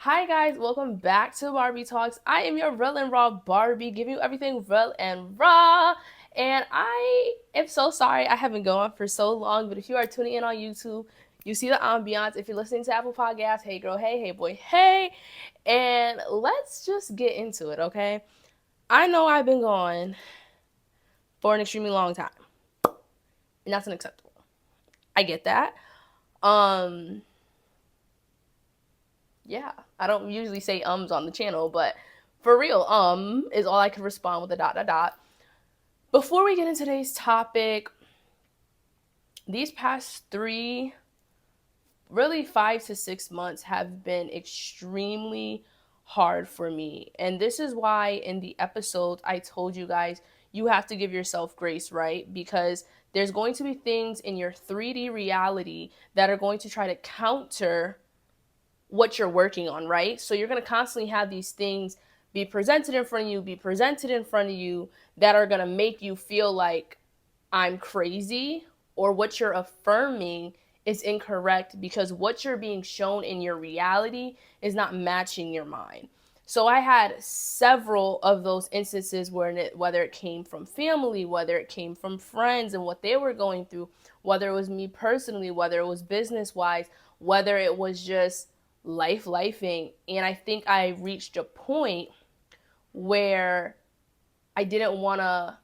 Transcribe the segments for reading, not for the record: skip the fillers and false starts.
Hi guys, welcome back to Barbie Talks. I am your real and raw Barbie, giving you everything real and raw. And I am so sorry I haven't gone for so long, but if you are tuning in on YouTube, you see the ambiance. If you're listening to Apple Podcasts, hey girl, hey boy, hey. And let's just get into it, okay? I know I've been gone for an extremely long time, and that's unacceptable. I get that. Um, yeah, I don't usually say ums on the channel, but for real, is all I can respond with a dot dot dot. Before we get into today's topic, these past really 5 to 6 months have been extremely hard for me. And this is why in the episode I told you guys you have to give yourself grace, right? Because there's going to be things in your 3D reality that are going to try to counter what you're working on, right? So you're going to constantly have these things be presented in front of you that are going to make you feel like I'm crazy, or what you're affirming is incorrect because what you're being shown in your reality is not matching your mind. So I had several of those instances whether it came from family, whether it came from friends and what they were going through, whether it was me personally, whether it was business wise, whether it was just lifing. And I think I reached a point where I didn't want to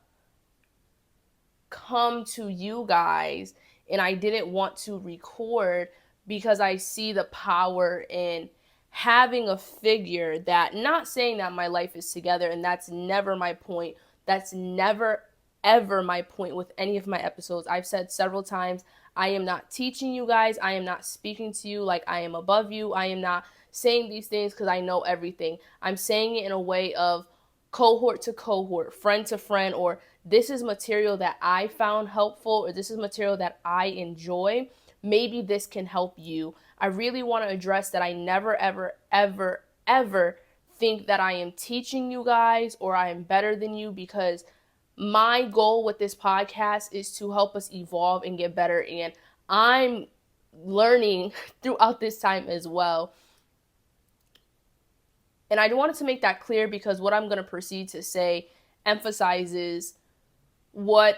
come to you guys and I didn't want to record because I see the power in having a figure that, not saying that my life is together, and that's never my point. That's never ever my point with any of my episodes. I've said several times, I am not teaching you guys. I am not speaking to you like I am above you. I am not saying these things because I know everything. I'm saying it in a way of cohort to cohort, friend to friend, or this is material that I found helpful, or this is material that I enjoy. Maybe this can help you. I really want to address that I never, ever, ever, ever think that I am teaching you guys or I am better than you, because my goal with this podcast is to help us evolve and get better. And I'm learning throughout this time as well. And I wanted to make that clear because what I'm going to proceed to say emphasizes what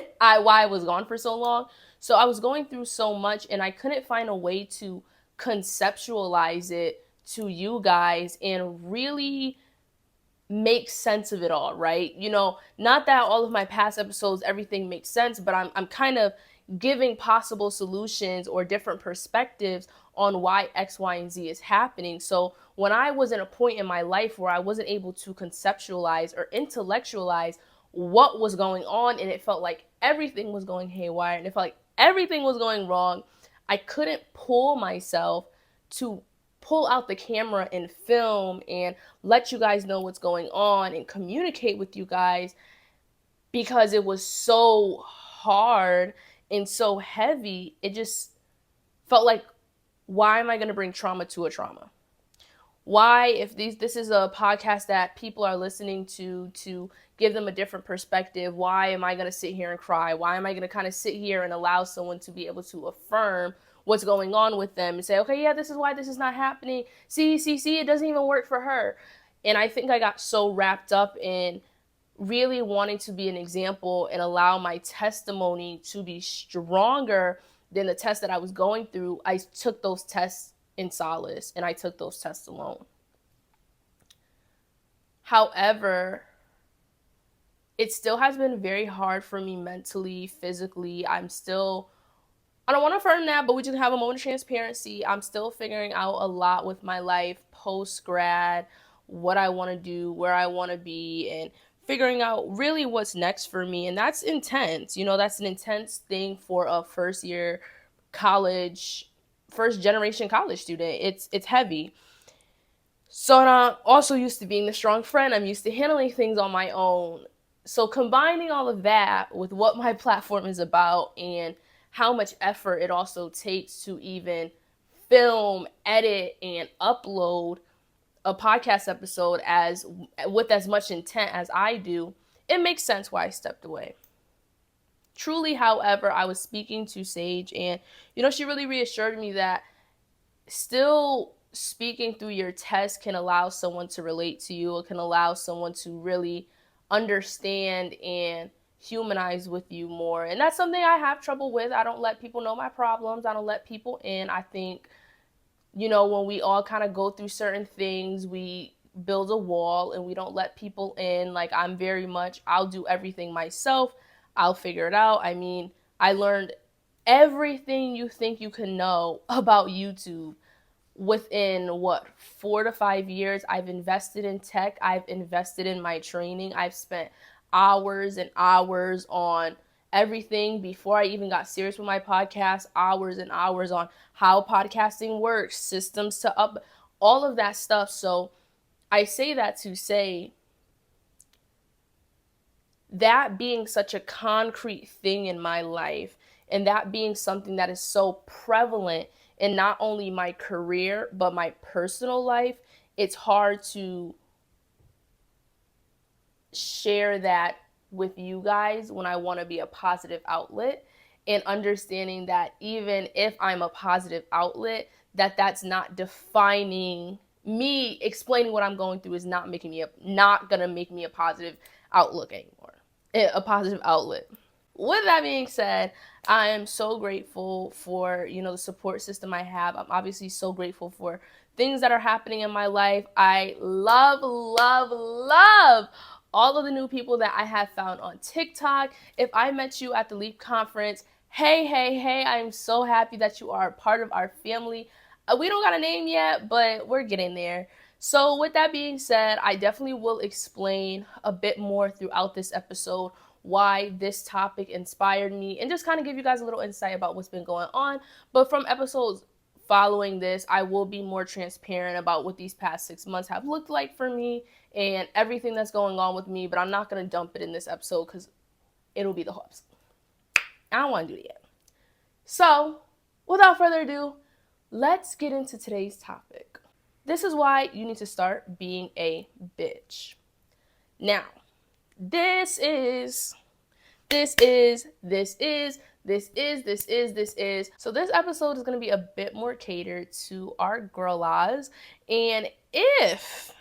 why I was gone for so long. So I was going through so much and I couldn't find a way to conceptualize it to you guys and really make sense of it all, right? Not that all of my past episodes everything makes sense, but I'm kind of giving possible solutions or different perspectives on why X, Y, and Z is happening. So when I was in a point in my life where I wasn't able to conceptualize or intellectualize what was going on, and it felt like everything was going haywire and it felt like everything was going wrong, I couldn't pull myself to pull out the camera and film and let you guys know what's going on and communicate with you guys, because it was so hard and so heavy. It just felt like, why am I going to bring trauma to a trauma? Why, if this is a podcast that people are listening to give them a different perspective, why am I going to sit here and cry? Why am I going to kind of sit here and allow someone to be able to affirm what's going on with them and say, okay, yeah, this is why this is not happening. See, it doesn't even work for her. And I think I got so wrapped up in really wanting to be an example and allow my testimony to be stronger than the test that I was going through. I took those tests in solace and I took those tests alone. However, it still has been very hard for me mentally, physically. I don't want to affirm that, but we just have a moment of transparency. I'm still figuring out a lot with my life post-grad, what I want to do, where I want to be, and figuring out really what's next for me. And that's intense. That's an intense thing for a first generation college student. It's heavy. So I'm also used to being the strong friend. I'm used to handling things on my own. So combining all of that with what my platform is about and how much effort it also takes to even film, edit, and upload a podcast episode with as much intent as I do, it makes sense why I stepped away. Truly, however, I was speaking to Sage and, she really reassured me that still speaking through your test can allow someone to relate to you. It can allow someone to really understand and humanize with you more. And that's something I have trouble with. I don't let people know my problems. I don't let people in. I think, when we all kind of go through certain things, we build a wall and we don't let people in. Like, I'm very much, I'll do everything myself. I'll figure it out. I mean, I learned everything you think you can know about YouTube within 4 to 5 years. I've invested in tech. I've invested in my training. I've spent hours and hours on everything before I even got serious with my podcast, hours and hours on how podcasting works, systems to up, all of that stuff. So I say that to say that being such a concrete thing in my life, and that being something that is so prevalent in not only my career but my personal life, it's hard to share that with you guys when I want to be a positive outlet, and understanding that even if I'm a positive outlet, that's not defining me. Explaining what I'm going through is not gonna make me a positive outlook anymore, a positive outlet. With that being said, I am so grateful for, the support system I have. I'm obviously so grateful for things that are happening in my life. I love, love, love all of the new people that I have found on TikTok. If I met you at the Leap Conference, hey, hey, hey, I am so happy that you are a part of our family. We don't got a name yet, but we're getting there. So with that being said, I definitely will explain a bit more throughout this episode why this topic inspired me, and just kind of give you guys a little insight about what's been going on. But from episodes following this, I will be more transparent about what these past 6 months have looked like for me and everything that's going on with me. But I'm not going to dump it in this episode because it'll be the whole episode. I don't want to do it yet. So without further ado, let's get into today's topic. This is why you need to start being a bitch. Now, this is. So this episode is going to be a bit more catered to our girl-ahs. And if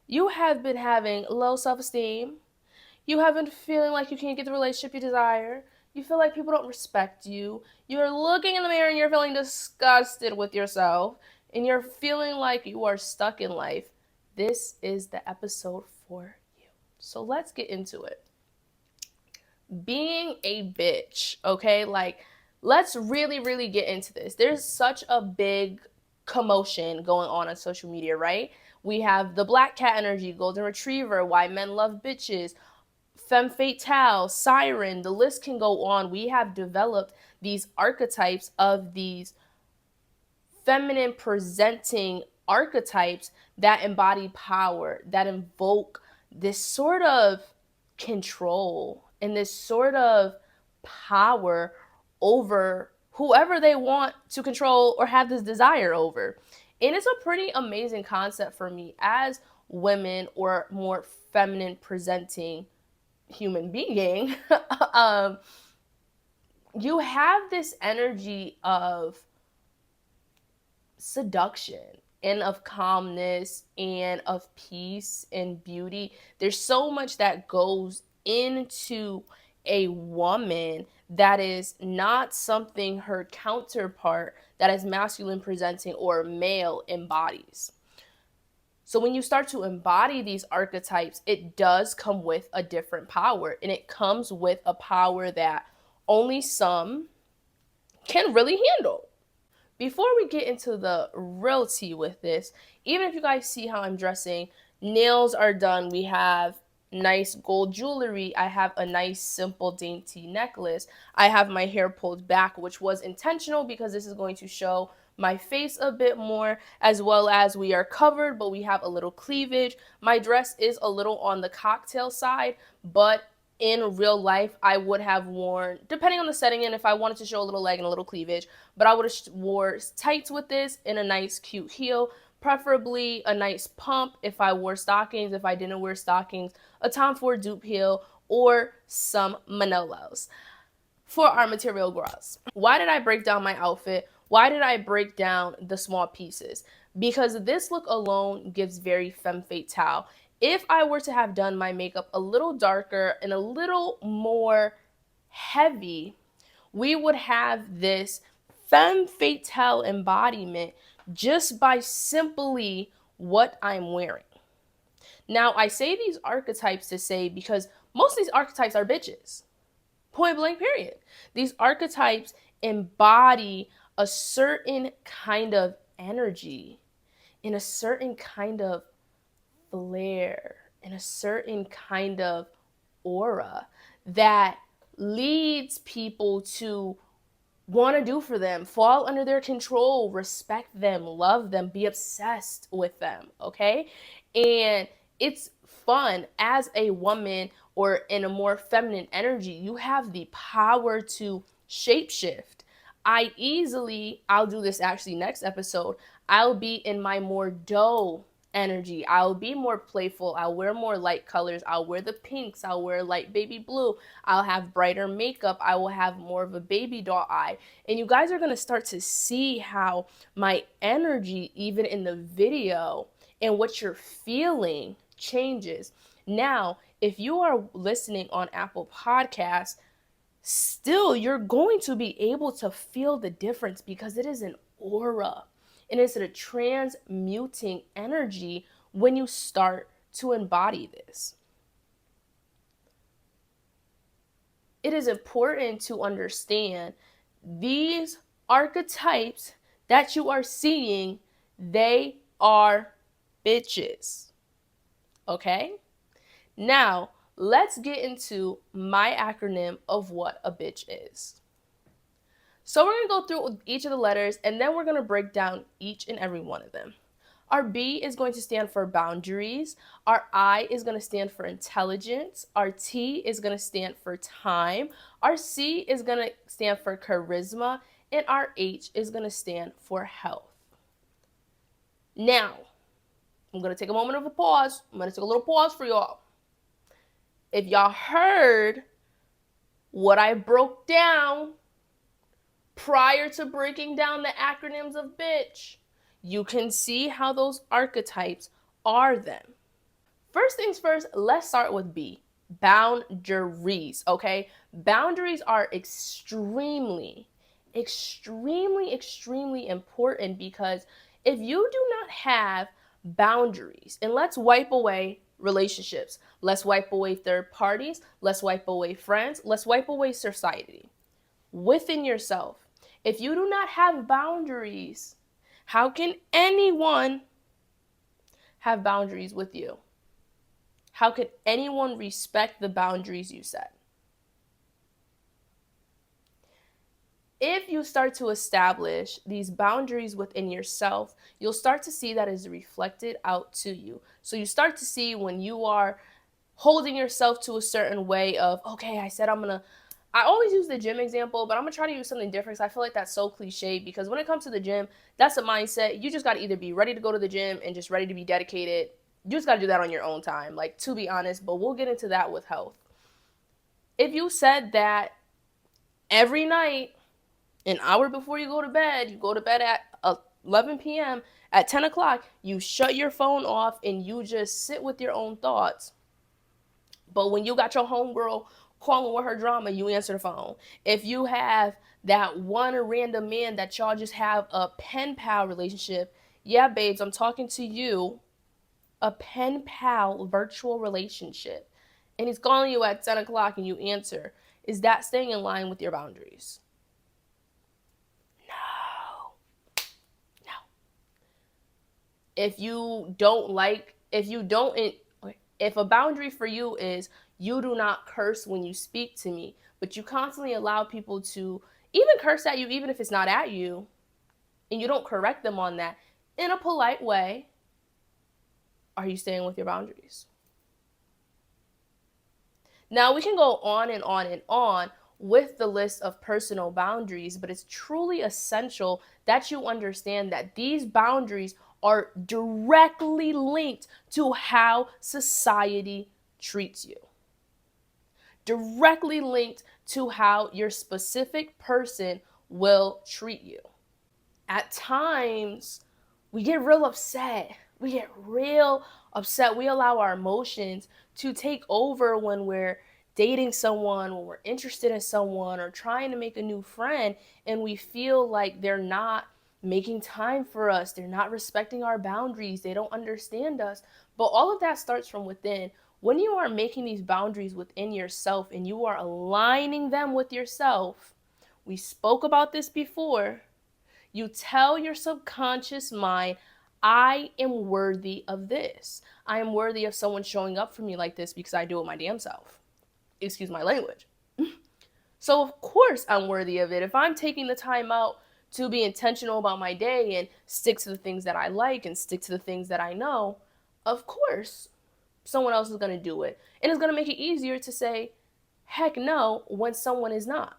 you have been having low self-esteem, you have been feeling like you can't get the relationship you desire, you feel like people don't respect you, you're looking in the mirror and you're feeling disgusted with yourself, and you're feeling like you are stuck in life, this is the episode for you. So let's get into it. Being a bitch, okay? Like, let's really, really get into this. There's such a big commotion going on social media, right? We have the black cat energy, golden retriever, why men love bitches, femme fatale, siren, the list can go on. We have developed these archetypes of these feminine presenting archetypes that embody power, that invoke this sort of control and this sort of power over whoever they want to control or have this desire over. And it's a pretty amazing concept for me as women or more feminine presenting human being. You have this energy of seduction and of calmness and of peace and beauty. There's so much that goes into a woman that is not something her counterpart that is masculine presenting or male embodies. So when you start to embody these archetypes, it does come with a different power, and it comes with a power that only some can really handle. Before we get into the real tea with this, even if you guys see how I'm dressing, nails are done. We have nice gold jewelry. I have a nice, simple, dainty necklace. I have my hair pulled back, which was intentional because this is going to show my face a bit more, as well as we are covered, but we have a little cleavage. My dress is a little on the cocktail side, but in real life, I would have worn, depending on the setting, and if I wanted to show a little leg and a little cleavage, but I would have wore tights with this and a nice cute heel, preferably a nice pump if I wore stockings. If I didn't wear stockings, a Tom Ford dupe heel or some Manolos for our material girls. Why did I break down my outfit? Why did I break down the small pieces? Because this look alone gives very femme fatale. If I were to have done my makeup a little darker and a little more heavy, we would have this femme fatale embodiment just by simply what I'm wearing. Now, I say these archetypes to say because most of these archetypes are bitches. Point blank, period. These archetypes embody a certain kind of energy, in a certain kind of flair, in a certain kind of aura that leads people to want to do for them, fall under their control, respect them, love them, be obsessed with them, okay? And it's fun as a woman or in a more feminine energy. You have the power to shapeshift. I'll do this actually next episode. I'll be in my more doe energy. I'll be more playful. I'll wear more light colors. I'll wear the pinks. I'll wear light baby blue. I'll have brighter makeup. I will have more of a baby doll eye. And you guys are going to start to see how my energy, even in the video, and what you're feeling changes. Now, if you are listening on Apple Podcasts, still you're going to be able to feel the difference because it is an aura and it's a transmuting energy when you start to embody this. It is important to understand these archetypes that you are seeing, they are bitches. Okay? Now, let's get into my acronym of what a bitch is. So we're going to go through each of the letters and then we're going to break down each and every one of them. Our B is going to stand for boundaries. Our I is going to stand for intelligence. Our T is going to stand for time. Our C is going to stand for charisma. And our H is going to stand for health. Now, I'm going to take a moment of a pause. I'm going to take a little pause for y'all. If y'all heard what I broke down prior to breaking down the acronyms of bitch, you can see how those archetypes are them. First things first, let's start with B, boundaries, okay? Boundaries are extremely important because if you do not have boundaries, and let's wipe away relationships, let's wipe away third parties, let's wipe away friends, let's wipe away society. Within yourself, if you do not have boundaries, how can anyone have boundaries with you? How could anyone respect the boundaries you set? If you start to establish these boundaries within yourself, you'll start to see that is reflected out to you. So you start to see when you are holding yourself to a certain way of, okay, I always use the gym example, but I'm going to try to use something different because I feel like that's so cliche because when it comes to the gym, that's a mindset. You just got to either be ready to go to the gym and just ready to be dedicated. You just got to do that on your own time, like, to be honest, but we'll get into that with health. If you said that every night, an hour before you go to bed at 11 p.m., at 10 o'clock, you shut your phone off and you just sit with your own thoughts. But when you got your homegirl calling with her drama, you answer the phone. If you have that one random man that y'all just have a pen pal relationship, yeah, babes, I'm talking to you, a pen pal virtual relationship, and he's calling you at 10 o'clock and you answer, is that staying in line with your boundaries? No. If a boundary for you is you do not curse when you speak to me, but you constantly allow people to even curse at you, even if it's not at you, and you don't correct them on that in a polite way, are you staying with your boundaries? Now, we can go on and on and on with the list of personal boundaries, but it's truly essential that you understand that these boundaries are directly linked to how society treats you. Directly linked to how your specific person will treat you. at times we get real upset. We get real upset. We allow our emotions to take over when we're dating someone, when we're interested in someone, or trying to make a new friend, and we feel like they're not making time for us. They're not respecting our boundaries. They don't understand us. But all of that starts from within. When you are making these boundaries within yourself and you are aligning them with yourself, we spoke about this before. You tell your subconscious mind, I am worthy of this. I am worthy of someone showing up for me like this because I do it my damn self. Excuse my language. So, of course, I'm worthy of it. If I'm taking the time out to be intentional about my day and stick to the things that I like and stick to the things that I know, of course, someone else is going to do it. And it's going to make it easier to say, heck no, when someone is not.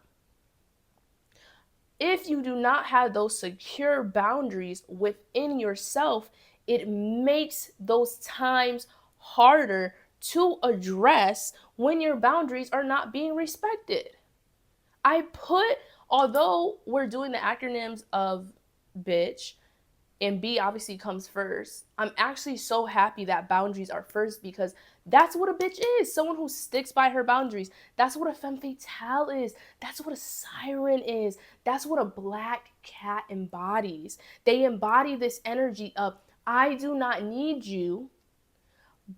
If you do not have those secure boundaries within yourself, it makes those times harder to address when your boundaries are not being respected. Although we're doing the acronyms of bitch, and B obviously comes first, I'm actually so happy that boundaries are first because that's what a bitch is. Someone who sticks by her boundaries. That's what a femme fatale is. That's what a siren is. That's what a black cat embodies. They embody this energy of, I do not need you,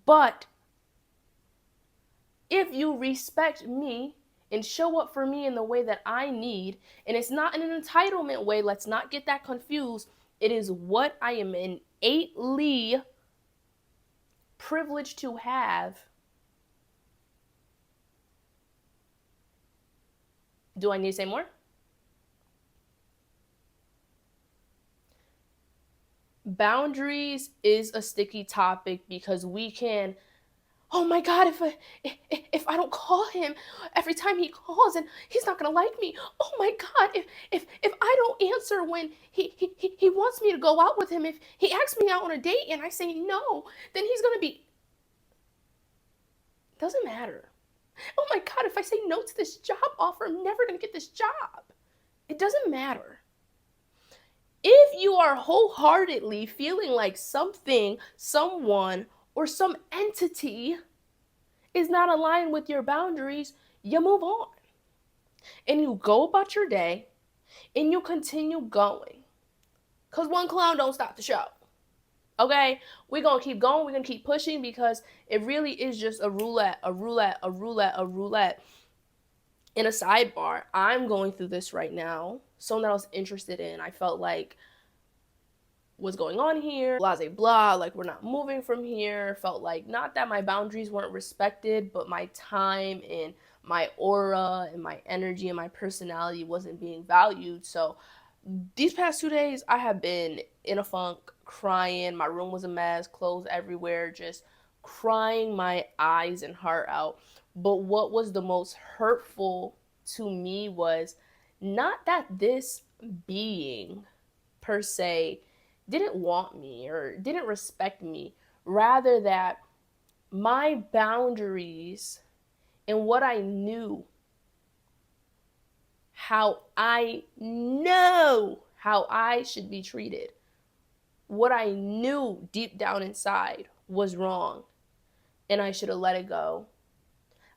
but if you respect me and show up for me in the way that I need, and it's not in an entitlement way, let's not get that confused. It is what I am innately privileged to have. Do I need to say more? Boundaries is a sticky topic because we can, oh my God, if I don't call him every time he calls and he's not gonna like me. Oh my God, if I don't answer when he wants me to go out with him, if he asks me out on a date and I say no, then he's gonna be, doesn't matter. Oh my God, if I say no to this job offer, I'm never gonna get this job. It doesn't matter. If you are wholeheartedly feeling like something, someone, or some entity is not aligned with your boundaries, you move on. And you go about your day and you continue going. Because one clown don't stop the show. Okay? We're going to keep going. We're going to keep pushing because it really is just a roulette, a roulette, a roulette, a roulette. In a sidebar, I'm going through this right now. Someone that I was interested in, I felt like, what's going on here, blah, blah, blah, like we're not moving from here. Felt like not that my boundaries weren't respected, but my time and my aura and my energy and my personality wasn't being valued. So these past 2 days I have been in a funk, crying. My room was a mess, clothes everywhere, just crying my eyes and heart out. But what was the most hurtful to me was not that this being per se didn't want me or didn't respect me, rather that my boundaries and what I knew, how I know how I should be treated, what I knew deep down inside was wrong and I should have let it go.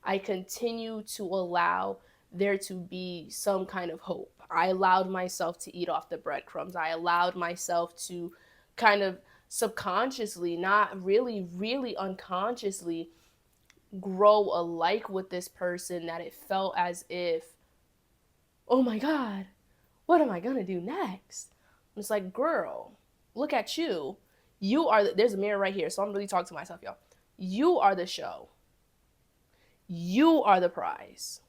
I continue to allow there to be some kind of hope. I allowed myself to eat off the breadcrumbs. I allowed myself to kind of subconsciously, not really, really unconsciously, grow alike with this person that it felt as if, oh my God, what am I going to do next? It's like, girl, look at you. There's a mirror right here. So I'm really talking to myself, y'all. You are the show. You are the prize.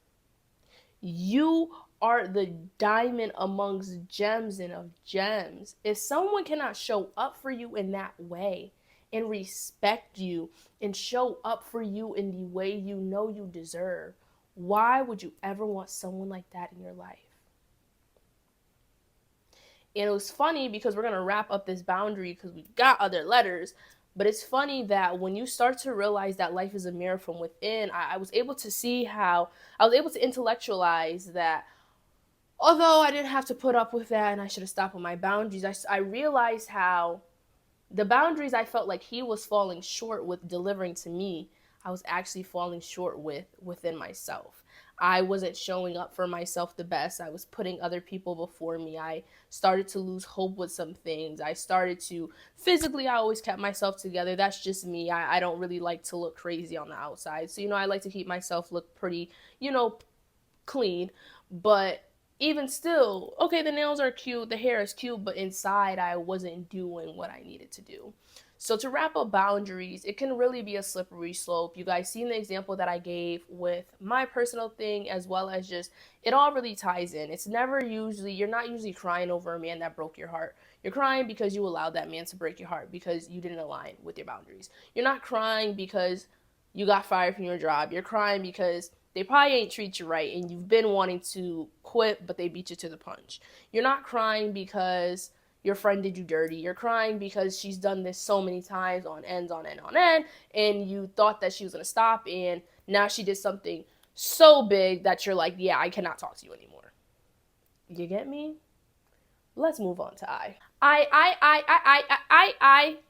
You are the diamond amongst gems and of gems. If someone cannot show up for you in that way and respect you and show up for you in the way you know you deserve, why would you ever want someone like that in your life? And it was funny because we're going to wrap up this boundary because we've got other letters. But it's funny that when you start to realize that life is a mirror from within, I was able to see how I was able to intellectualize that, Although I didn't have to put up with that and I should have stopped with my boundaries, I realized how the boundaries I felt like he was falling short with delivering to me, I was actually falling short with within myself. I wasn't showing up for myself the best. I was putting other people before me. I started to lose hope with some things. I started to physically, I always kept myself together. That's just me. I don't really like to look crazy on the outside. So, I like to keep myself look pretty, clean. But even still, okay, the nails are cute, the hair is cute, but inside I wasn't doing what I needed to do. So to wrap up boundaries, it can really be a slippery slope. You guys seen the example that I gave with my personal thing, as well as just it all really ties in. It's never usually, you're not usually crying over a man that broke your heart. You're crying because you allowed that man to break your heart because you didn't align with your boundaries. You're not crying because you got fired from your job. You're crying because they probably ain't treat you right and you've been wanting to quit, but they beat you to the punch. You're not crying because your friend did you dirty. You're crying because she's done this so many times on end, on end, on end, and you thought that she was going to stop, and now she did something so big that you're like, yeah, I cannot talk to you anymore. You get me? Let's move on to I.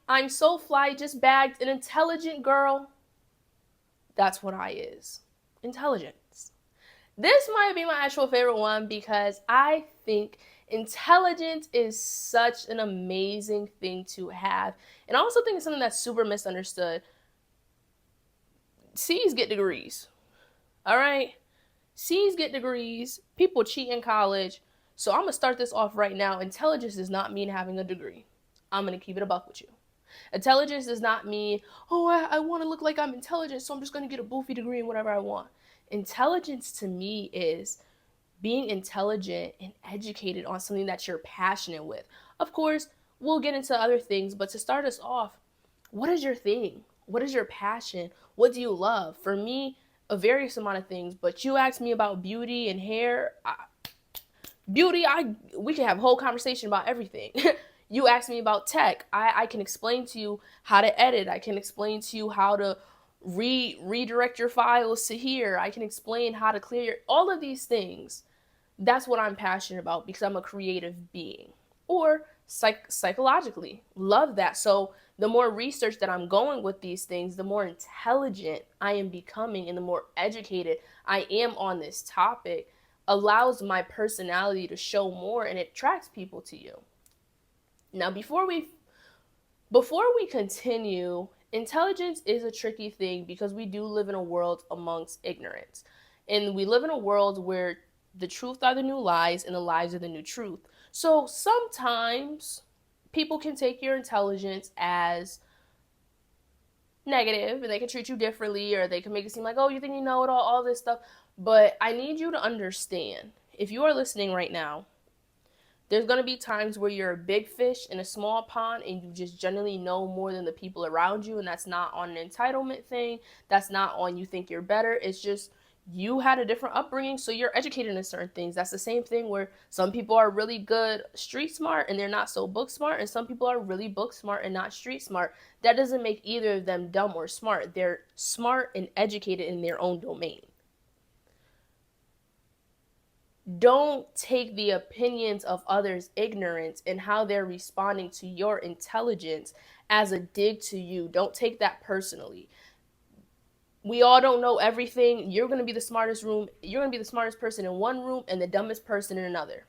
I'm so fly, just bagged an intelligent girl. That's what I is. Intelligence. This might be my actual favorite one because I think intelligence is such an amazing thing to have. And I also think it's something that's super misunderstood. C's get degrees. All right? C's get degrees. People cheat in college. So I'm going to start this off right now. Intelligence does not mean having a degree. I'm going to keep it a buck with you. Intelligence does not mean, oh, I want to look like I'm intelligent, so I'm just going to get a boofy degree in whatever I want. Intelligence to me is being intelligent and educated on something that you're passionate with. Of course, we'll get into other things, but to start us off, what is your thing? What is your passion? What do you love? For me, a various amount of things, but you asked me about beauty and hair. We can have a whole conversation about everything. You asked me about tech. I can explain to you how to edit. I can explain to you how to redirect your files to here. I can explain how to clear all of these things. That's what I'm passionate about because I'm a creative being. Or psychologically, love that. So the more research that I'm going with these things, the more intelligent I am becoming and the more educated I am on this topic, allows my personality to show more and it attracts people to you. Now, before we continue, intelligence is a tricky thing because we do live in a world amongst ignorance. And we live in a world where the truth are the new lies and the lies are the new truth. So sometimes people can take your intelligence as negative and they can treat you differently, or they can make it seem like, oh, you think you know it all this stuff. But I need you to understand, if you are listening right now, there's going to be times where you're a big fish in a small pond and you just generally know more than the people around you. And that's not on an entitlement thing. That's not on you think you're better. It's just you had a different upbringing, so you're educated in certain things. That's the same thing where some people are really good street smart and they're not so book smart, and some people are really book smart and not street smart. That doesn't make either of them dumb or smart. They're smart and educated in their own domain. Don't take the opinions of others' ignorance and how they're responding to your intelligence as a dig to you. Don't take that personally. We all don't know everything. You're going to be the smartest person in one room and the dumbest person in another.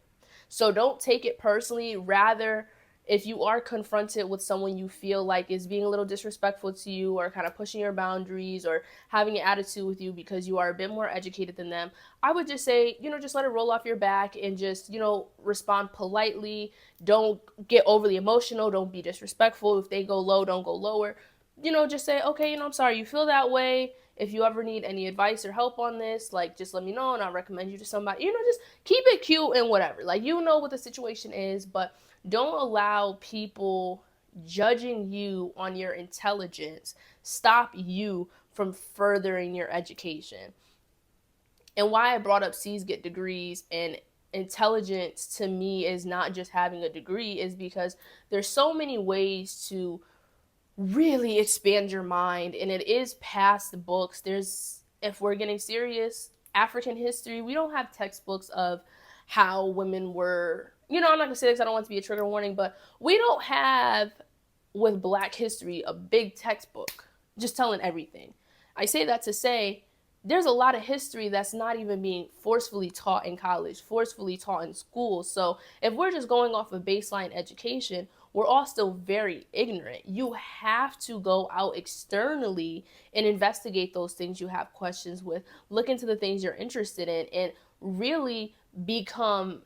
So don't take it personally. Rather, if you are confronted with someone you feel like is being a little disrespectful to you or kind of pushing your boundaries or having an attitude with you because you are a bit more educated than them, I would just say, just let it roll off your back and just, respond politely. Don't get overly emotional. Don't be disrespectful. If they go low, don't go lower. Just say, okay, I'm sorry you feel that way. If you ever need any advice or help on this, just let me know and I'll recommend you to somebody. Just keep it cute and whatever. What the situation is, but don't allow people judging you on your intelligence stop you from furthering your education. And why I brought up C's get degrees and intelligence to me is not just having a degree is because there's so many ways to really expand your mind, and it is past the books. If we're getting serious, African history, we don't have textbooks of how women were, I'm not gonna say this, I don't want it to be a trigger warning, but we don't have with Black history a big textbook just telling everything. I say that to say there's a lot of history that's not even being forcefully taught in college, forcefully taught in school. So if we're just going off of baseline education, we're all still very ignorant. You have to go out externally and investigate those things you have questions with, look into the things you're interested in, and really become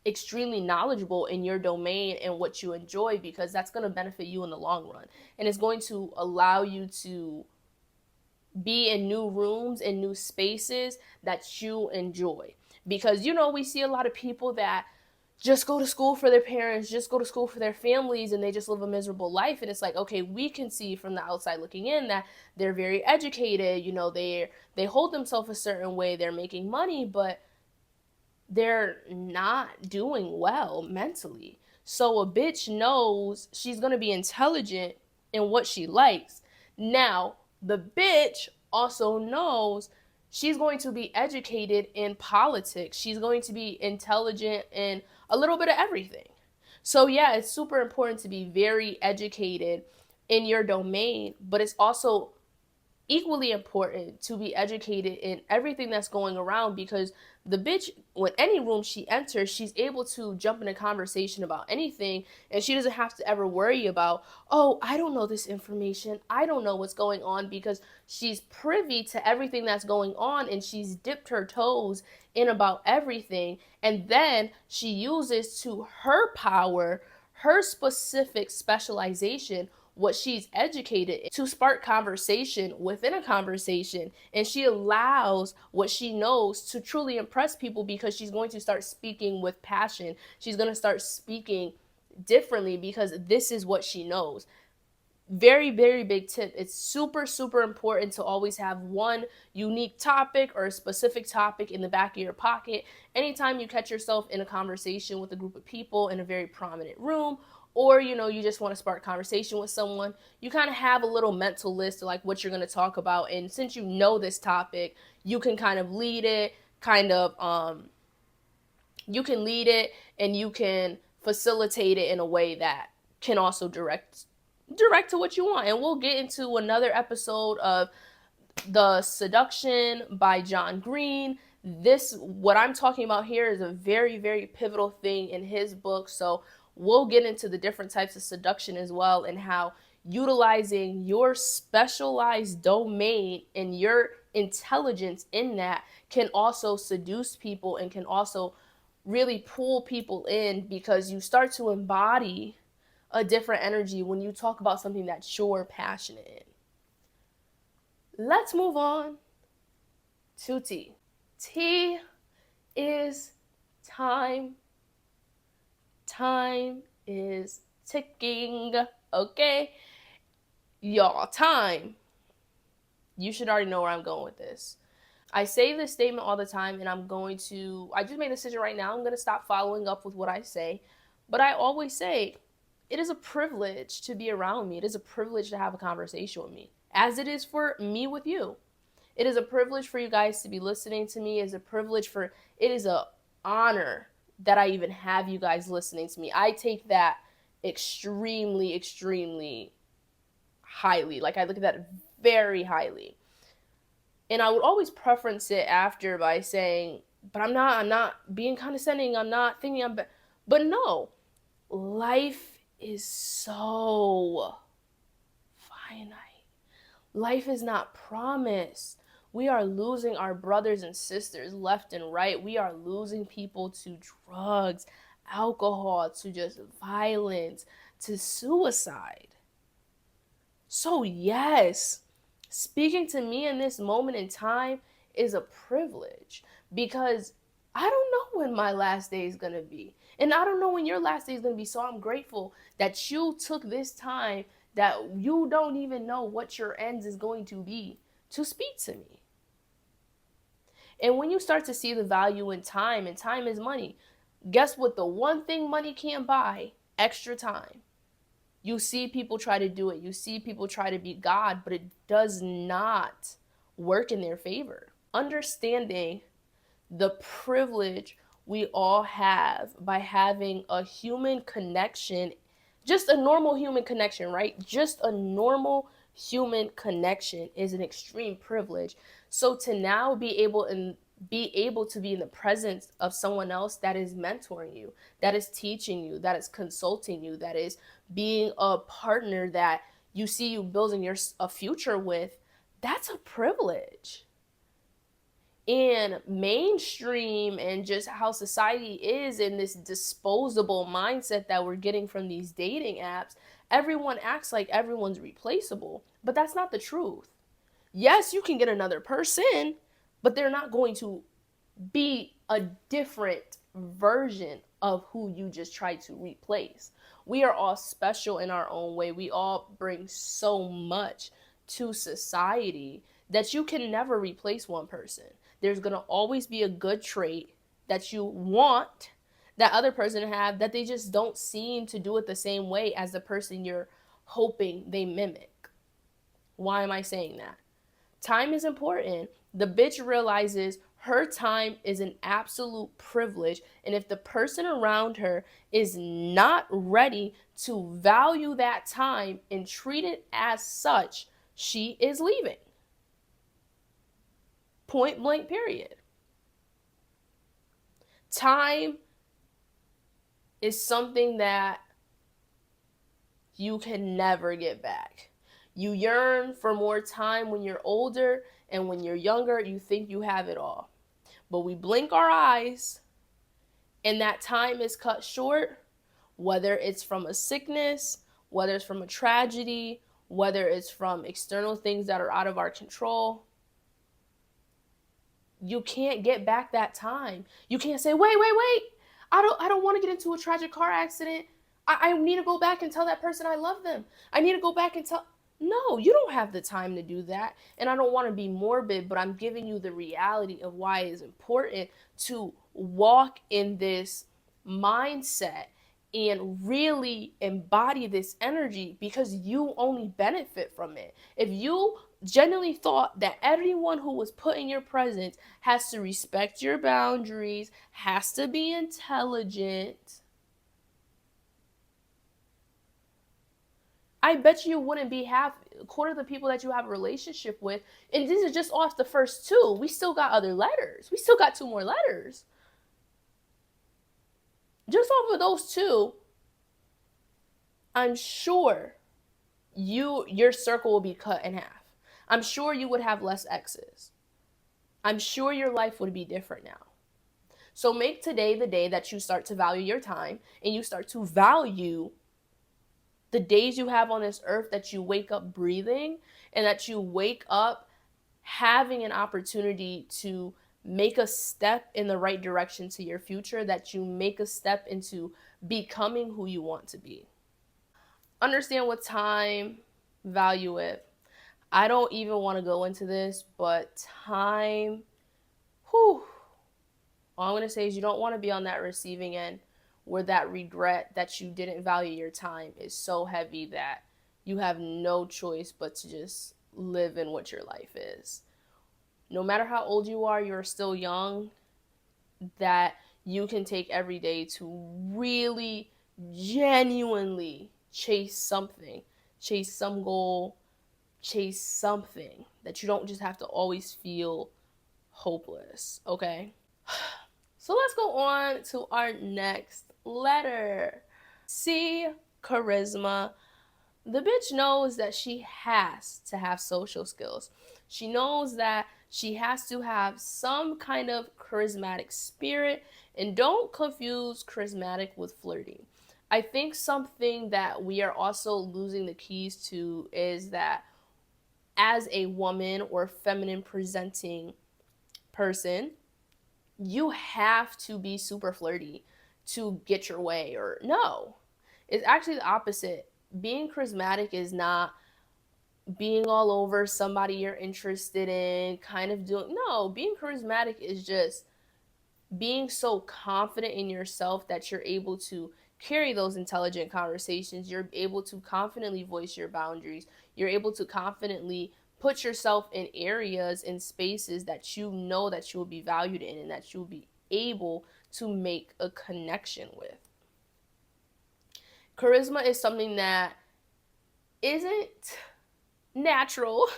extremely knowledgeable in your domain and what you enjoy, because that's going to benefit you in the long run, and it's going to allow you to be in new rooms and new spaces that you enjoy. Because we see a lot of people that just go to school for their parents, just go to school for their families, and they just live a miserable life. And it's like, okay, we can see from the outside looking in that they're very educated, they hold themselves a certain way, they're making money, but they're not doing well mentally. So a bitch knows she's going to be intelligent in what she likes. Now, the bitch also knows she's going to be educated in politics. She's going to be intelligent in a little bit of everything. So, yeah, it's super important to be very educated in your domain, but it's also equally important to be educated in everything that's going around, because the bitch, when any room she enters, she's able to jump in a conversation about anything, and she doesn't have to ever worry about, oh, I don't know this information, I don't know what's going on, because she's privy to everything that's going on, and she's dipped her toes in about everything, and then she uses to her power her specific specialization, what she's educated in, to spark conversation within a conversation. And she allows what she knows to truly impress people, because she's going to start speaking with passion. She's going to start speaking differently because this is what she knows. Very, very big tip. It's super, super important to always have one unique topic or a specific topic in the back of your pocket. Anytime you catch yourself in a conversation with a group of people in a very prominent room, or you just want to spark conversation with someone, you kind of have a little mental list of like what you're going to talk about. And since you know this topic, you can kind of lead it, you can lead it, and you can facilitate it in a way that can also direct to what you want. And we'll get into another episode of The Seduction by John Green. This, what I'm talking about here, is a very, very pivotal thing in his book. So we'll get into the different types of seduction as well, and how utilizing your specialized domain and your intelligence in that can also seduce people and can also really pull people in, because you start to embody a different energy when you talk about something that you're passionate in. Let's move on to tea. Tea is time. Time is ticking, okay? Y'all, time. You should already know where I'm going with this. I say this statement all the time, and I just made a decision right now. I'm going to stop following up with what I say. But I always say, it is a privilege to be around me. It is a privilege to have a conversation with me, as it is for me with you. It is a privilege for you guys to be listening to me. It is an honor that I even have you guys listening to me. I take that extremely, extremely highly. Like, I look at that very highly. And I would always preference it after by saying, but I'm not being condescending. I'm not thinking but no, life is so finite. Life is not promised. We are losing our brothers and sisters left and right. We are losing people to drugs, alcohol, to just violence, to suicide. So yes, speaking to me in this moment in time is a privilege, because I don't know when my last day is going to be. And I don't know when your last day is going to be. So I'm grateful that you took this time, that you don't even know what your ends is going to be, to speak to me. And when you start to see the value in time, and time is money, guess what? The one thing money can't buy: extra time. You see people try to do it. You see people try to be God, but it does not work in their favor. Understanding the privilege we all have by having a human connection, just a normal human connection, right? Just a normal human connection is an extreme privilege. So to now be able to be in the presence of someone else that is mentoring you, that is teaching you, that is consulting you, that is being a partner that you see you building a future with, that's a privilege. And mainstream and just how society is in this disposable mindset that we're getting from these dating apps, everyone acts like everyone's replaceable, but that's not the truth. Yes, you can get another person, but they're not going to be a different version of who you just tried to replace. We are all special in our own way. We all bring so much to society that you can never replace one person. There's going to always be a good trait that you want that other person to have that they just don't seem to do it the same way as the person you're hoping they mimic. Why am I saying that? Time is important. The bitch realizes her time is an absolute privilege. And if the person around her is not ready to value that time and treat it as such, she is leaving. Point blank, period. Time is something that you can never get back. You yearn for more time when you're older, and when you're younger, you think you have it all. But we blink our eyes, and that time is cut short, whether it's from a sickness, whether it's from a tragedy, whether it's from external things that are out of our control. You can't get back that time. You can't say, wait. I don't want to get into a tragic car accident. I need to go back and tell that person I love them. I need to go back and tell. No, you don't have the time to do that. And I don't want to be morbid, but I'm giving you the reality of why it is important to walk in this mindset and really embody this energy, because you only benefit from it. If you genuinely thought that everyone who was put in your presence has to respect your boundaries, has to be intelligent, I bet you wouldn't be half a quarter of the people that you have a relationship with. And this is just off the first two. We still got other letters. We still got two more letters. Just off of those two, I'm sure your circle will be cut in half. I'm sure you would have less exes. I'm sure your life would be different now. So make today the day that you start to value your time, and you start to value the days you have on this earth, that you wake up breathing, and that you wake up having an opportunity to make a step in the right direction to your future, that you make a step into becoming who you want to be. Understand what time, value it. I don't even want to go into this, but time, whew, all I'm going to say is you don't want to be on that receiving end where that regret that you didn't value your time is so heavy that you have no choice but to just live in what your life is. No matter how old you are, you're still young, that you can take every day to really genuinely chase something, chase some goal, chase something, that you don't just have to always feel hopeless, okay? So let's go on to our next letter. C, charisma. The bitch knows that she has to have social skills. She knows that she has to have some kind of charismatic spirit, and don't confuse charismatic with flirting. I think something that we are also losing the keys to is that as a woman or feminine presenting person, you have to be super flirty to get your way. Or no, it's actually the opposite. Being charismatic is not being all over somebody you're interested in, kind of doing. No, being charismatic is just being so confident in yourself that you're able to carry those intelligent conversations. You're able to confidently voice your boundaries. You're able to confidently put yourself in areas and spaces that you know that you will be valued in, and that you'll be able to make a connection with. Charisma is something that isn't natural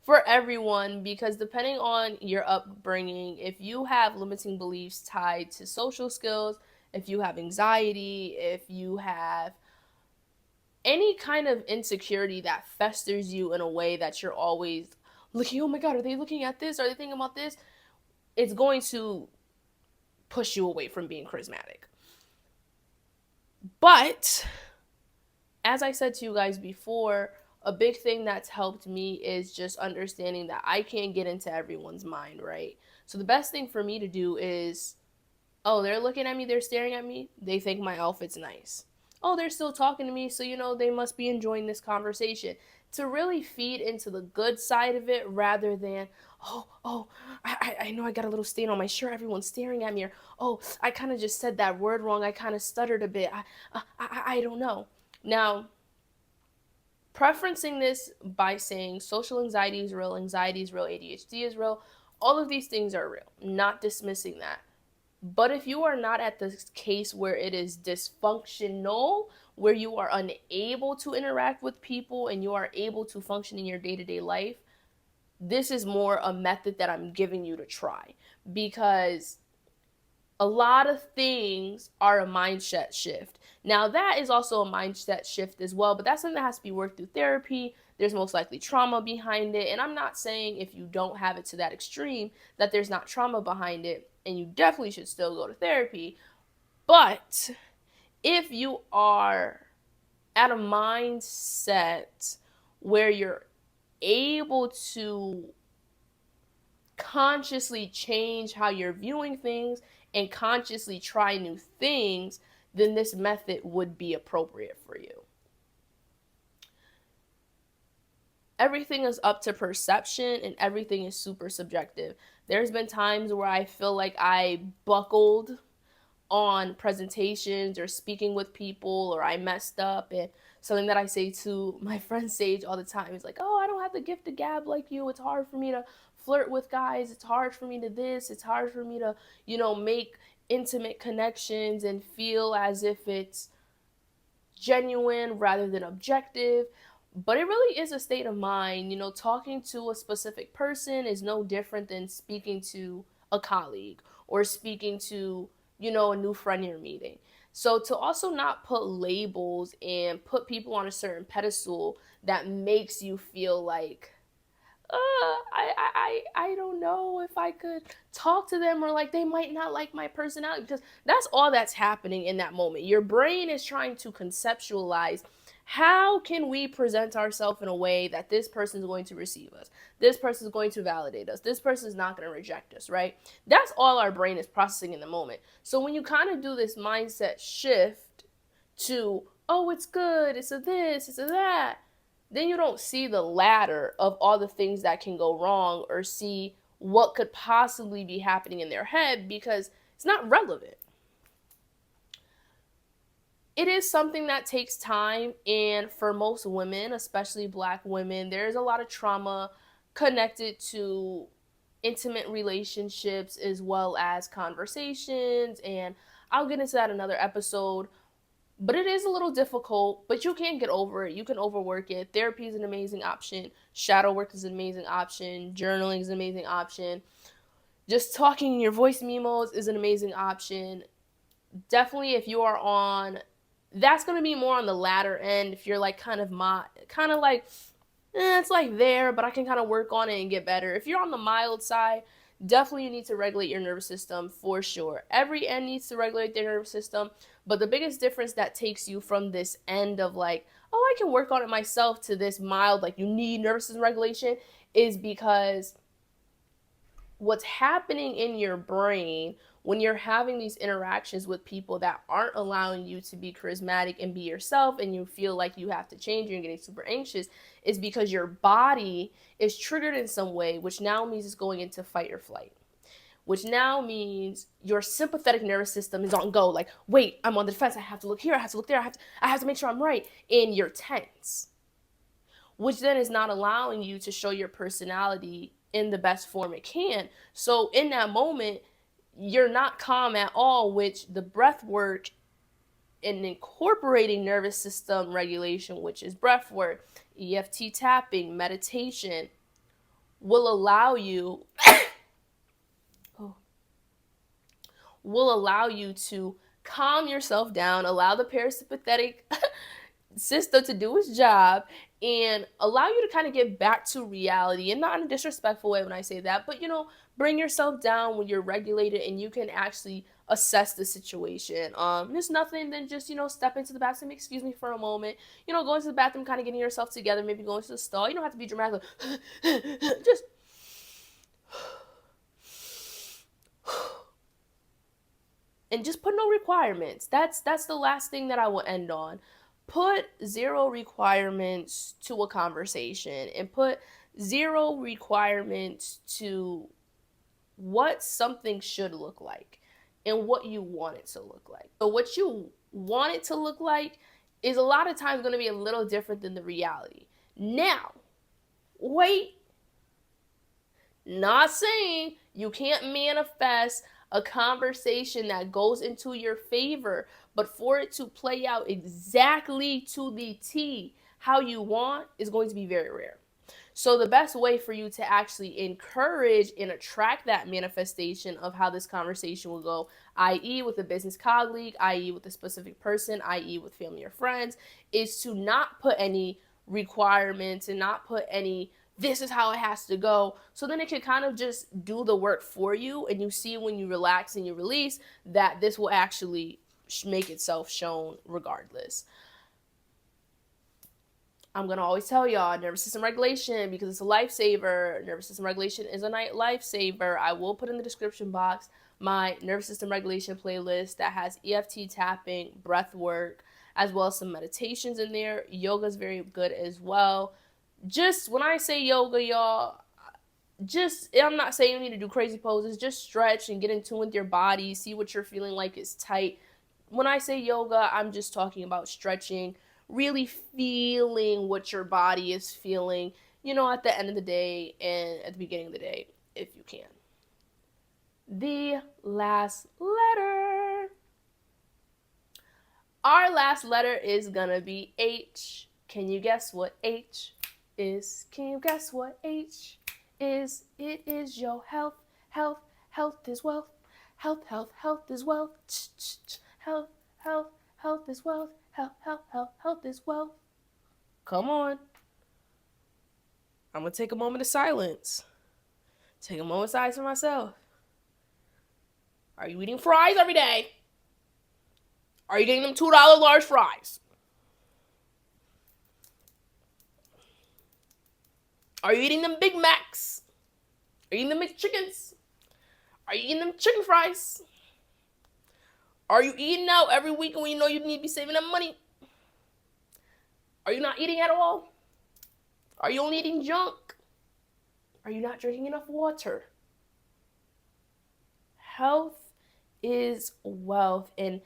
for everyone, because depending on your upbringing, if you have limiting beliefs tied to social skills, if you have anxiety, if you have any kind of insecurity that festers you in a way that you're always looking, oh my God, are they looking at this? Are they thinking about this? It's going to push you away from being charismatic. But as I said to you guys before, a big thing that's helped me is just understanding that I can't get into everyone's mind, right? So the best thing for me to do is, oh, they're looking at me, they're staring at me, they think my outfit's nice. Oh, they're still talking to me, so they must be enjoying this conversation. To really feed into the good side of it rather than, I know I got a little stain on my shirt, everyone's staring at me, or oh, I kind of just said that word wrong, I kind of stuttered a bit, I don't know. Now, preferencing this by saying social anxiety is real, ADHD is real, all of these things are real, not dismissing that. But if you are not at the case where it is dysfunctional, where you are unable to interact with people and you are able to function in your day-to-day life, this is more a method that I'm giving you to try, because a lot of things are a mindset shift. Now, that is also a mindset shift as well, but that's something that has to be worked through therapy. There's most likely trauma behind it. And I'm not saying if you don't have it to that extreme that there's not trauma behind it, and you definitely should still go to therapy. But if you are at a mindset where you're able to consciously change how you're viewing things and consciously try new things, then this method would be appropriate for you. Everything is up to perception and everything is super subjective. There's been times where I feel like I buckled on presentations or speaking with people, or I messed up. And something that I say to my friend Sage all the time is like, oh, I don't have the gift of gab like you. It's hard for me to flirt with guys. It's hard for me to this. It's hard for me to, make intimate connections and feel as if it's genuine rather than objective. But it really is a state of mind. Talking to a specific person is no different than speaking to a colleague or speaking to, a new friend you're meeting. So to also not put labels and put people on a certain pedestal that makes you feel like, I don't know if I could talk to them, or like they might not like my personality, because that's all that's happening in that moment. Your brain is trying to conceptualize, how can we present ourselves in a way that this person is going to receive us? This person is going to validate us. This person is not going to reject us, right? That's all our brain is processing in the moment. So when you kind of do this mindset shift to, oh, it's good, it's a this, it's a that, then you don't see the ladder of all the things that can go wrong or see what could possibly be happening in their head, because it's not relevant. It is something that takes time, and for most women, especially Black women, there's a lot of trauma connected to intimate relationships as well as conversations, and I'll get into that in another episode. But it is a little difficult, but you can get over it. You can overwork it. Therapy is an amazing option. Shadow work is an amazing option. Journaling is an amazing option. Just talking in your voice memos is an amazing option. Definitely, if you are on, that's going to be more on the latter end. If you're like kind of like, it's like there, but I can kind of work on it and get better. If you're on the mild side, definitely you need to regulate your nervous system for sure. Every end needs to regulate their nervous system, but the biggest difference that takes you from this end of like, oh, I can work on it myself, to this mild, like you need nervous system regulation, is because what's happening in your brain when you're having these interactions with people that aren't allowing you to be charismatic and be yourself, and you feel like you have to change, you're getting super anxious, is because your body is triggered in some way, which now means it's going into fight or flight, which now means your sympathetic nervous system is on go, like, wait, I'm on the defense, I have to look here, I have to look there, I have to make sure I'm right, and you're tense, which then is not allowing you to show your personality in the best form it can. So in that moment, you're not calm at all, which the breath work and incorporating nervous system regulation, which is breath work, EFT tapping, meditation, will allow you will allow you to calm yourself down, allow the parasympathetic system to do its job, and allow you to kind of get back to reality. And not in a disrespectful way when I say that, but bring yourself down when you're regulated and you can actually assess the situation. There's nothing than just step into the bathroom, excuse me for a moment, go into the bathroom, kind of getting yourself together, maybe go into the stall. You don't have to be dramatic, just and just put no requirements. That's the last thing that I will end on. Put zero requirements to a conversation, and put zero requirements to what something should look like and what you want it to look like. So what you want it to look like is a lot of times going to be a little different than the reality. Now, wait, not saying you can't manifest a conversation that goes into your favor, but for it to play out exactly to the T how you want is going to be very rare. So the best way for you to actually encourage and attract that manifestation of how this conversation will go, i.e. with a business colleague, i.e. with a specific person, i.e. with family or friends, is to not put any requirements and not put any this is how it has to go. So then it can kind of just do the work for you, and you see when you relax and you release that this will actually make itself shown regardless. I'm going to always tell y'all, nervous system regulation, because it's a lifesaver. Nervous system regulation is a lifesaver. I will put in the description box my nervous system regulation playlist that has EFT tapping, breath work, as well as some meditations in there. Yoga is very good as well. Just when I say yoga, y'all, I'm not saying you need to do crazy poses. Just stretch and get in tune with your body. See what you're feeling like is tight. When I say yoga, I'm just talking about stretching, really feeling what your body is feeling, at the end of the day and at the beginning of the day, if you can. The last letter. Our last letter is gonna be H. Can you guess what H is? Can you guess what H is? It is your health. Health, health is wealth. Health, health, health is wealth. Health, health, health is wealth. Health, health, health, health is wealth. Come on. I'm gonna take a moment of silence. Take a moment of silence for myself. Are you eating fries every day? Are you getting them $2 large fries? Are you eating them Big Macs? Are you eating them McChickens? Are you eating them chicken fries? Are you eating out every week when you know you need to be saving them money? Are you not eating at all? Are you only eating junk? Are you not drinking enough water? Health is wealth. And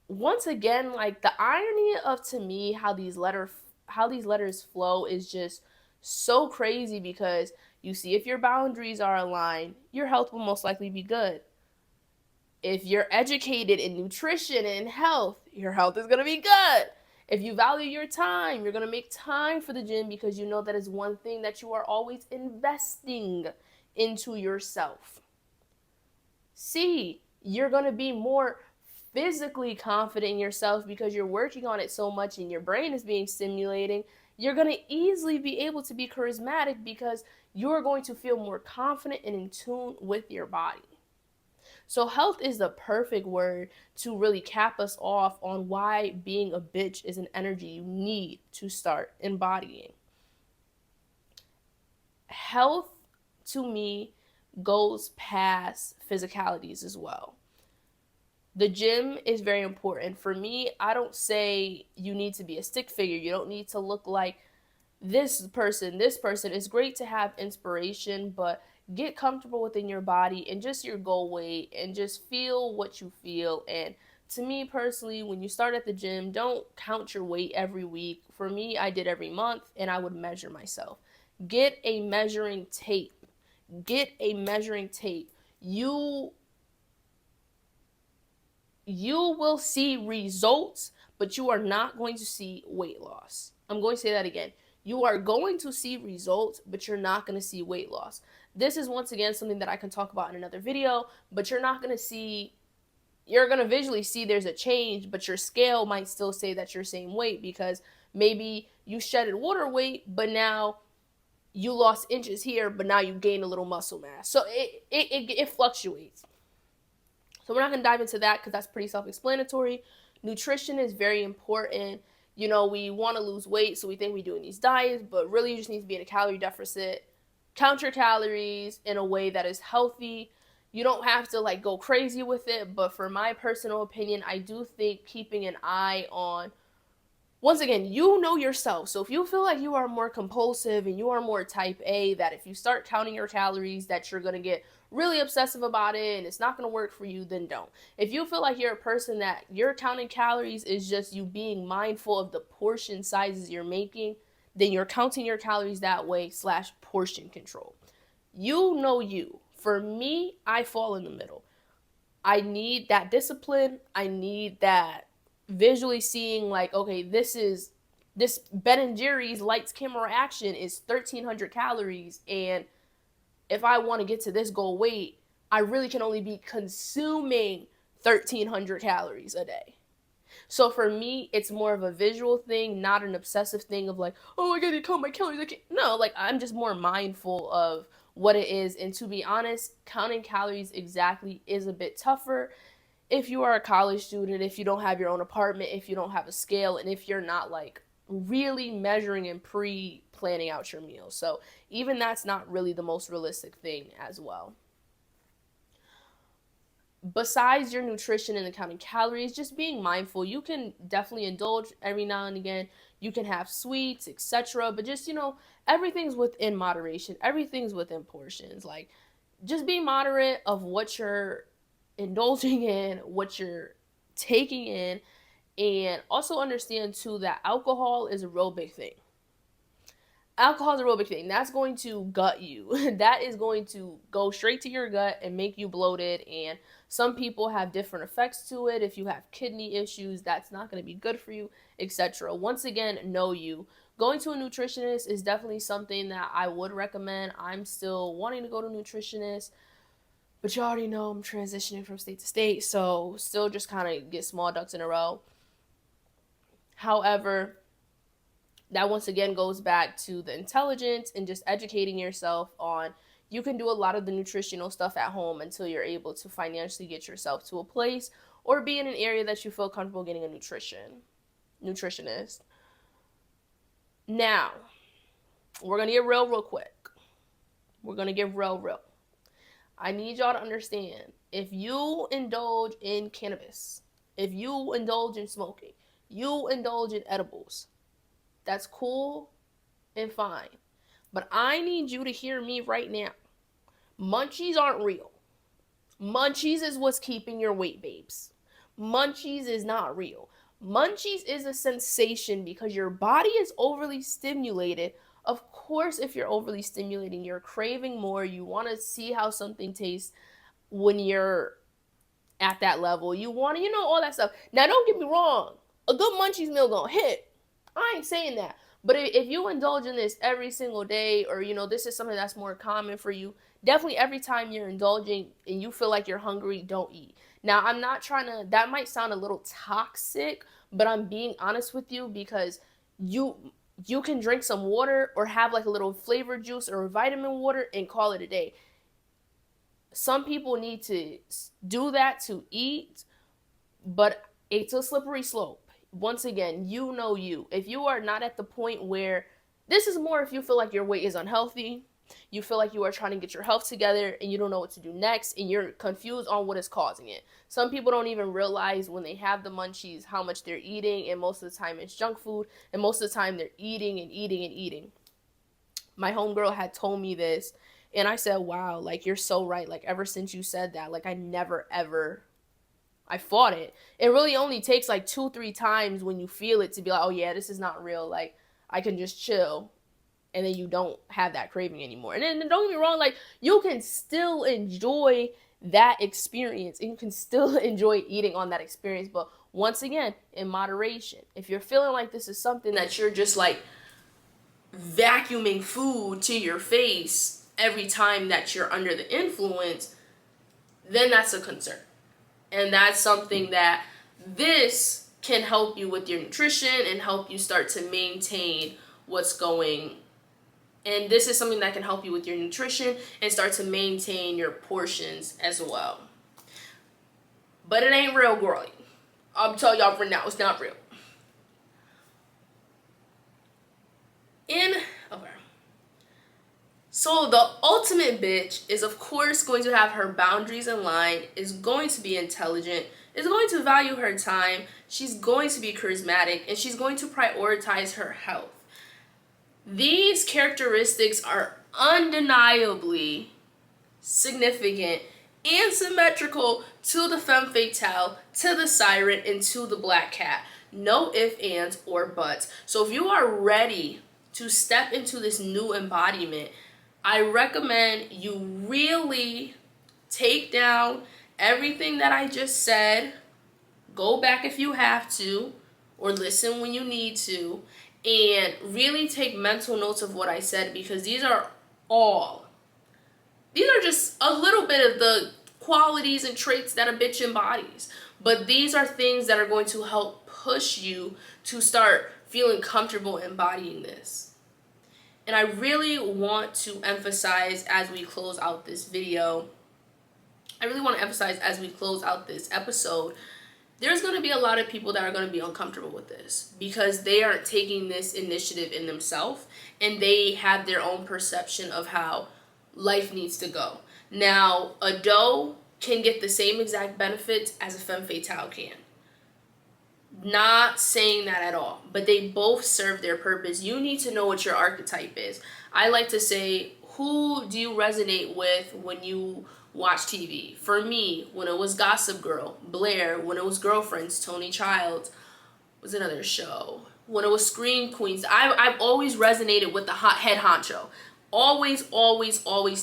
once again, like, the irony of, to me, how these letters flow is just so crazy, because you see, if your boundaries are aligned, your health will most likely be good. If you're educated in nutrition and health, your health is going to be good. If you value your time, you're going to make time for the gym, because you know that is one thing that you are always investing into yourself. C, you're going to be more physically confident in yourself because you're working on it so much and your brain is being stimulating. You're going to easily be able to be charismatic because you're going to feel more confident and in tune with your body. So health is the perfect word to really cap us off on why being a bitch is an energy you need to start embodying. Health, to me, goes past physicalities as well. The gym is very important. For me, I don't say you need to be a stick figure. You don't need to look like this person. It's great to have inspiration, but get comfortable within your body and just your goal weight and just feel what you feel. And to me personally, when you start at the gym, don't count your weight every week. For me, I did every month and I would measure myself. Get a measuring tape. You you will see results, but you are not going to see weight loss. I'm going to say that again. You are going to see results, but you're not going to see weight loss. This is once again something that I can talk about in another video, but you're not going to see, you're going to visually see there's a change, but your scale might still say that you're same weight because maybe you shedded water weight, but now you lost inches here, but now you gain a little muscle mass. So it fluctuates. So we're not going to dive into that because that's pretty self-explanatory. Nutrition is very important. You know, we want to lose weight, so we think we're doing these diets, but really you just need to be in a calorie deficit. Count your calories in a way that is healthy. You don't have to like go crazy with it, but for my personal opinion, I do think keeping an eye on, once again, you know yourself. So if you feel like you are more compulsive and you are more type A, that if you start counting your calories that you're going to get really obsessive about it and it's not going to work for you, then don't. If you feel like you're a person that you're counting calories is just you being mindful of the portion sizes you're making, then you're counting your calories that way / portion control. You know you. For me, I fall in the middle. I need that discipline. I need that visually seeing like, okay, this Ben & Jerry's lights, camera, action is 1,300 calories. And if I want to get to this goal weight, I really can only be consuming 1,300 calories a day. So for me, it's more of a visual thing, not an obsessive thing of like, oh, I gotta count my calories. No, like I'm just more mindful of what it is. And to be honest, counting calories exactly is a bit tougher if you are a college student, if you don't have your own apartment, if you don't have a scale, and if you're not like really measuring and pre-planning out your meals. So even that's not really the most realistic thing as well. Besides your nutrition and the counting calories, just being mindful. You can definitely indulge every now and again. You can have sweets, etc. But just, everything's within moderation. Everything's within portions. Like, just be moderate of what you're indulging in, what you're taking in, and also understand too that alcohol is a real big thing. Alcohol is a real big thing. That's going to gut you. That is going to go straight to your gut and make you bloated. And some people have different effects to it. If you have kidney issues, that's not going to be good for you, etc. Once again, know you. Going to a nutritionist is definitely something that I would recommend. I'm still wanting to go to a nutritionist, but you already know I'm transitioning from state to state, so still just kind of get small ducks in a row. However, that once again goes back to the intelligence and just educating yourself on, you can do a lot of the nutritional stuff at home until you're able to financially get yourself to a place or be in an area that you feel comfortable getting a nutritionist. Now, we're going to get real quick. We're going to get real. I need y'all to understand, if you indulge in cannabis, if you indulge in smoking, you indulge in edibles, that's cool and fine. But I need you to hear me right now. Munchies aren't real. Munchies is what's keeping your weight, babes. Munchies is not real. Munchies is a sensation because your body is overly stimulated. Of course, if you're overly stimulating, you're craving more. You want to see how something tastes when you're at that level. You want to, all that stuff. Now, don't get me wrong. A good Munchies meal gonna hit. I ain't saying that. But if you indulge in this every single day, or, this is something that's more common for you, definitely every time you're indulging and you feel like you're hungry, don't eat. Now, I'm not trying to, that might sound a little toxic, but I'm being honest with you because you can drink some water or have like a little flavored juice or a vitamin water and call it a day. Some people need to do that to eat, but it's a slippery slope. Once again, you know you. If you are not at the point where, this is more if you feel like your weight is unhealthy, you feel like you are trying to get your health together and you don't know what to do next and you're confused on what is causing it. Some people don't even realize when they have the munchies how much they're eating, and most of the time it's junk food, and most of the time they're eating. My homegirl had told me this and I said, wow, like you're so right. Like ever since you said that, like I never ever I fought it. It really only takes like 2-3 times when you feel it to be like, oh yeah, this is not real. Like I can just chill. And then you don't have that craving anymore. And then don't get me wrong, like you can still enjoy that experience, and you can still enjoy eating on that experience, but once again, in moderation. If you're feeling like this is something that you're just like vacuuming food to your face every time that you're under the influence, then that's a concern. And that's something that this can help you with your nutrition and help you start to maintain what's going. And this is something that can help you with your nutrition and start to maintain your portions as well. But it ain't real, girly. I'm telling y'all for now, it's not real. Okay. So the ultimate bitch is of course going to have her boundaries in line, is going to be intelligent, is going to value her time, she's going to be charismatic, and she's going to prioritize her health. These characteristics are undeniably significant and symmetrical to the femme fatale, to the siren, and to the black cat. No ifs, ands, or buts. So if you are ready to step into this new embodiment, I recommend you really take down everything that I just said, go back if you have to, or listen when you need to, and really take mental notes of what I said, because these are just a little bit of the qualities and traits that a bitch embodies. But these are things that are going to help push you to start feeling comfortable embodying this. And I really want to emphasize as we close out this video, as we close out this episode, there's going to be a lot of people that are going to be uncomfortable with this because they aren't taking this initiative in themselves and they have their own perception of how life needs to go. Now, a doe can get the same exact benefits as a femme fatale can. Not saying that at all, but they both serve their purpose. You need to know what your archetype is. I like to say, who do you resonate with when you watch TV? For me, when it was Gossip Girl, Blair. When it was Girlfriends, Tony Childs. Was another show. When it was Scream Queens, I've always resonated with the head honcho. Always,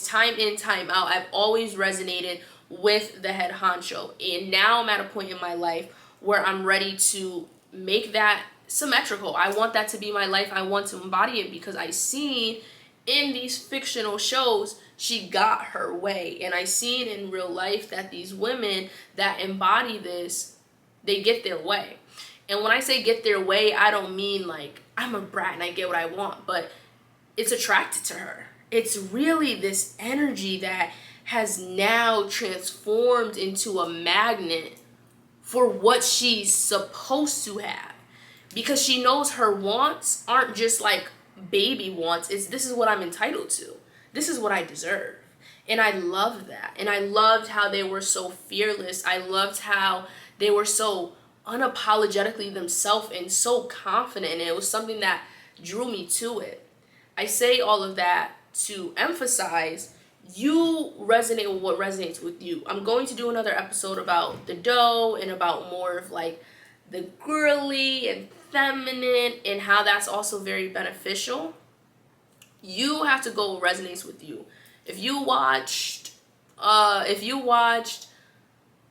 time in, time out, I've always resonated with the head honcho. And now I'm at a point in my life where I'm ready to make that symmetrical. I want that to be my life. I want to embody it because I seen in these fictional shows she got her way, and I seen in real life that these women that embody this, they get their way. And when I say get their way, I don't mean like I'm a brat and I get what I want, but it's attracted to her. It's really this energy that has now transformed into a magnet for what she's supposed to have, because she knows her wants aren't just like baby wants. This is what I'm entitled to. This is what I deserve. And I loved that. And I loved how they were so fearless. I loved how they were so unapologetically themselves and so confident. And it was something that drew me to it. I say all of that to emphasize you resonate with what resonates with you. I'm going to do another episode about the doe and about more of like the girly and feminine and how that's also very beneficial. You have to go what resonates with you. If you watched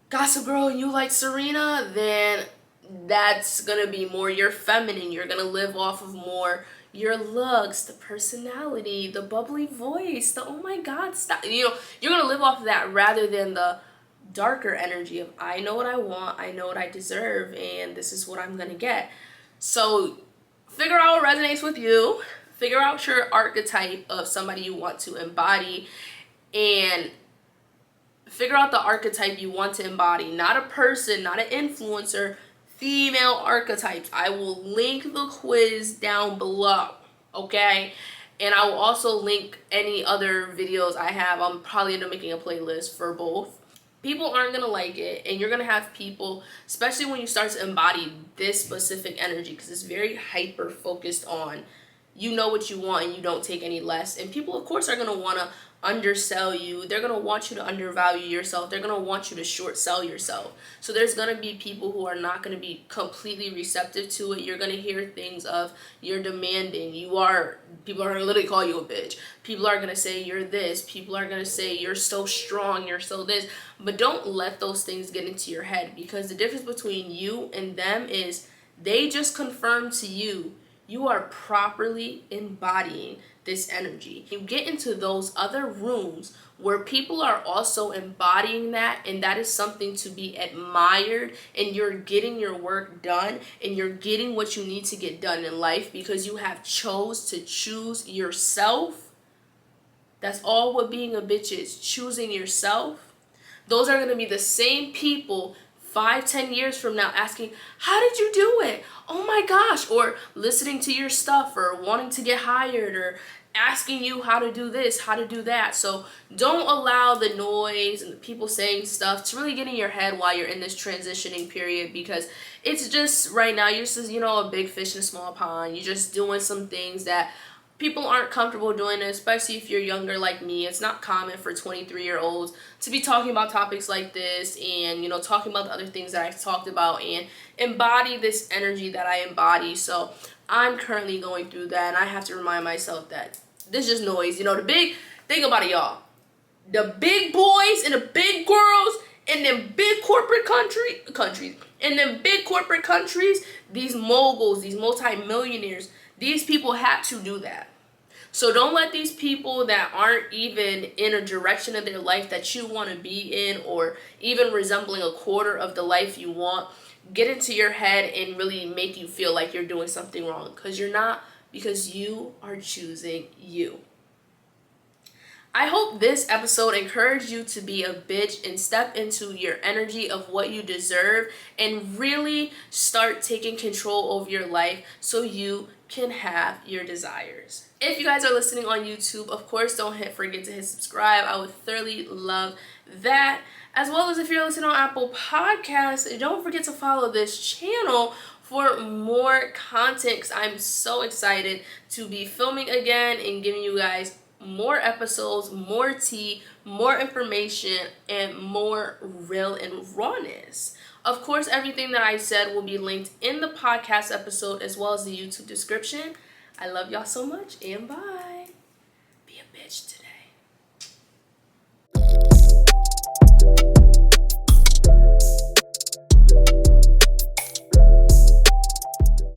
Gossip Girl and you like Serena, then that's gonna be more your feminine. You're gonna live off of more your looks, the personality, the bubbly voice, the oh my god stuff. You're gonna live off of that rather than the darker energy of I know what I want, I know what I deserve, and this is what I'm gonna get. So figure out what resonates with you. Figure out your archetype of somebody you want to embody, and figure out the archetype you want to embody. Not a person, not an influencer, female archetypes. I will link the quiz down below, okay? And I will also link any other videos I have. I'm probably end up making a playlist for both. People aren't gonna like it, and you're gonna have people, especially when you start to embody this specific energy, because it's very hyper focused on you know what you want and you don't take any less. And people, of course, are going to want to undersell you. They're going to want you to undervalue yourself. They're going to want you to short sell yourself. So there's going to be people who are not going to be completely receptive to it. You're going to hear things of you're demanding. People are going to literally call you a bitch. People are going to say you're this. People are going to say you're so strong, you're so this. But don't let those things get into your head, because the difference between you and them is they just confirm to you you are properly embodying this energy. You get into those other rooms where people are also embodying that, and that is something to be admired, and you're getting your work done, and you're getting what you need to get done in life because you have chose to choose yourself. That's all what being a bitch is, choosing yourself. Those are going to be the same people 5-10 years from now asking, how did you do it? Oh my gosh. Or listening to your stuff, or wanting to get hired, or asking you how to do this, how to do that. So don't allow the noise and the people saying stuff to really get in your head while you're in this transitioning period, because it's just right now, you're just, a big fish in a small pond. You're just doing some things that people aren't comfortable doing, especially if you're younger like me. It's not common for 23-year-olds to be talking about topics like this, and talking about the other things that I've talked about and embody this energy that I embody. So I'm currently going through that, and I have to remind myself that this is just noise. The big think about it, y'all. The big boys and the big girls in them big corporate countries, in them big corporate countries, these moguls, these multimillionaires, these people had to do that. So don't let these people that aren't even in a direction of their life that you want to be in, or even resembling a quarter of the life you want, get into your head and really make you feel like you're doing something wrong, because you're not, because you are choosing you. I hope this episode encouraged you to be a bitch and step into your energy of what you deserve, and really start taking control over your life so you can have your desires. If you guys are listening on YouTube, of course, don't forget to hit subscribe. I would thoroughly love that. As well as if you're listening on Apple Podcasts, don't forget to follow this channel for more content, because I'm so excited to be filming again and giving you guys more episodes, more tea, more information, and more real and rawness. Of course, everything that I said will be linked in the podcast episode as well as the YouTube description. I love y'all so much, and bye. Be a bitch today.